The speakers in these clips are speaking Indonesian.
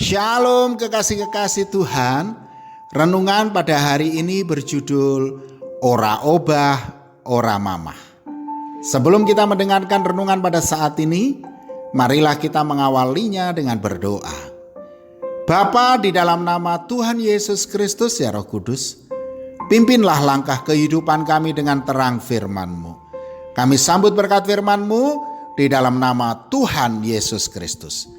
Shalom kekasih-kekasih Tuhan. Renungan pada hari ini berjudul Ora Obah, Ora Mamah. Sebelum kita mendengarkan renungan pada saat ini, marilah kita mengawalinya dengan berdoa. Bapa, di dalam nama Tuhan Yesus Kristus ya Roh Kudus, pimpinlah langkah kehidupan kami dengan terang firman-Mu. Kami sambut berkat firman-Mu di dalam nama Tuhan Yesus Kristus.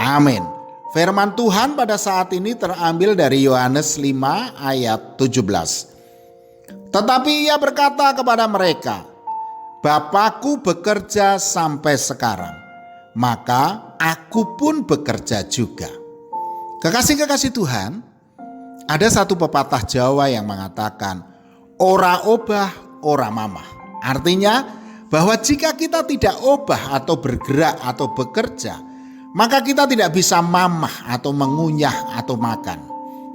Amin. Firman Tuhan pada saat ini terambil dari Yohanes 5 ayat 17. Tetapi ia berkata kepada mereka, Bapakku bekerja sampai sekarang, maka aku pun bekerja juga. Kekasih-kekasih Tuhan, ada satu pepatah Jawa yang mengatakan, ora obah, ora mamah. Artinya bahwa jika kita tidak obah atau bergerak atau bekerja, maka kita tidak bisa mamah atau mengunyah atau makan.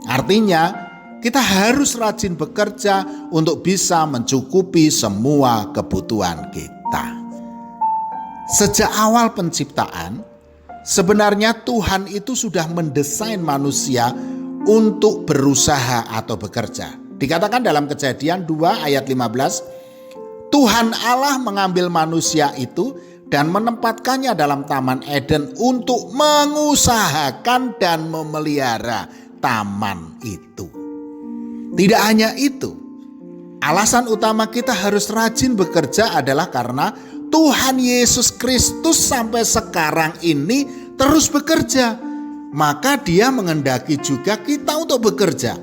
Artinya kita harus rajin bekerja untuk bisa mencukupi semua kebutuhan kita. Sejak awal penciptaan, sebenarnya Tuhan itu sudah mendesain manusia untuk berusaha atau bekerja. Dikatakan dalam Kejadian 2 ayat 15, Tuhan Allah mengambil manusia itu dan menempatkannya dalam Taman Eden untuk mengusahakan dan memelihara taman itu. Tidak hanya itu, alasan utama kita harus rajin bekerja adalah karena Tuhan Yesus Kristus sampai sekarang ini terus bekerja. Maka Dia menghendaki juga kita untuk bekerja.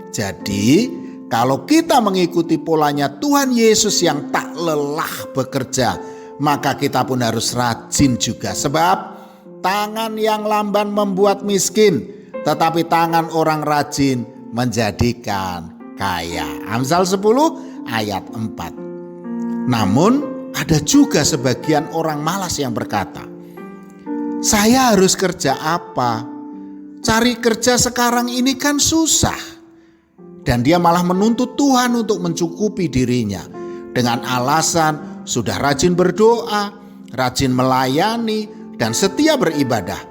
Jadi kalau kita mengikuti polanya Tuhan Yesus yang tak lelah bekerja, maka kita pun harus rajin juga. Sebab tangan yang lamban membuat miskin, tetapi tangan orang rajin menjadikan kaya. Amsal 10 ayat 4. Namun ada juga sebagian orang malas yang berkata, saya harus kerja apa? Cari kerja sekarang ini kan susah. Dan dia malah menuntut Tuhan untuk mencukupi dirinya dengan alasan sudah rajin berdoa, rajin melayani, dan setia beribadah.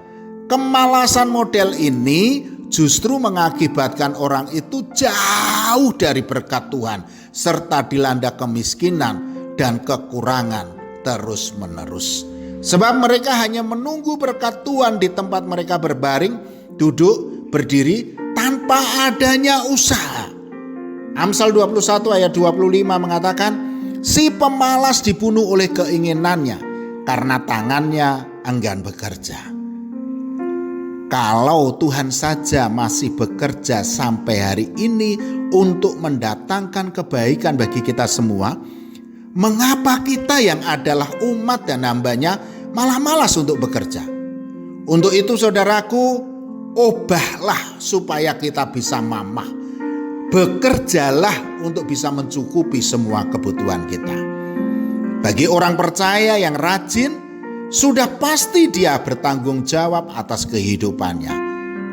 Kemalasan model ini justru mengakibatkan orang itu jauh dari berkat Tuhan, serta dilanda kemiskinan dan kekurangan terus-menerus. Sebab mereka hanya menunggu berkat Tuhan di tempat mereka berbaring, duduk, berdiri, tanpa adanya usaha. Amsal 21 ayat 25 mengatakan, si pemalas dibunuh oleh keinginannya karena tangannya enggan bekerja. Kalau Tuhan saja masih bekerja sampai hari ini untuk mendatangkan kebaikan bagi kita semua, mengapa kita yang adalah umat dan hamba-Nya malah malas untuk bekerja? Untuk itu saudaraku, obahlah supaya kita bisa mamah. Bekerjalah untuk bisa mencukupi semua kebutuhan kita. Bagi orang percaya yang rajin, sudah pasti dia bertanggung jawab atas kehidupannya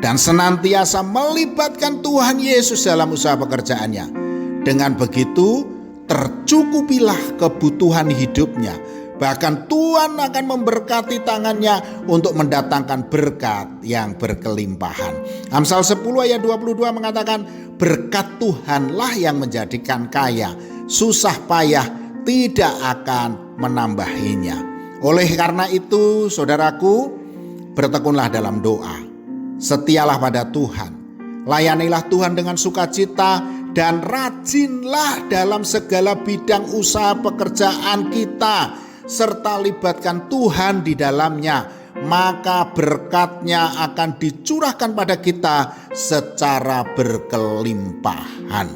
dan senantiasa melibatkan Tuhan Yesus dalam usaha pekerjaannya. Dengan begitu, tercukupilah kebutuhan hidupnya. Bahkan Tuhan akan memberkati tangannya untuk mendatangkan berkat yang berkelimpahan. Amsal 10 ayat 22 mengatakan, berkat Tuhanlah yang menjadikan kaya, susah payah tidak akan menambahinya. Oleh karena itu, saudaraku, bertekunlah dalam doa. Setialah pada Tuhan. Layanilah Tuhan dengan sukacita dan rajinlah dalam segala bidang usaha pekerjaan kita, serta libatkan Tuhan di dalamnya, maka berkat-Nya akan dicurahkan pada kita secara berkelimpahan.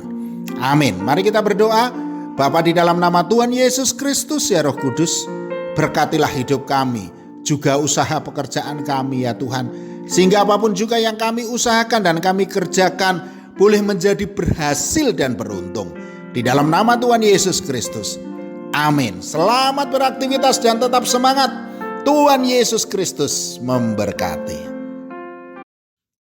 Amin. Mari kita berdoa. Bapa, di dalam nama Tuhan Yesus Kristus ya Roh Kudus, berkatilah hidup kami, juga usaha pekerjaan kami ya Tuhan, sehingga apapun juga yang kami usahakan dan kami kerjakan boleh menjadi berhasil dan beruntung. Di dalam nama Tuhan Yesus Kristus. Amin. Selamat beraktivitas dan tetap semangat. Tuhan Yesus Kristus memberkati.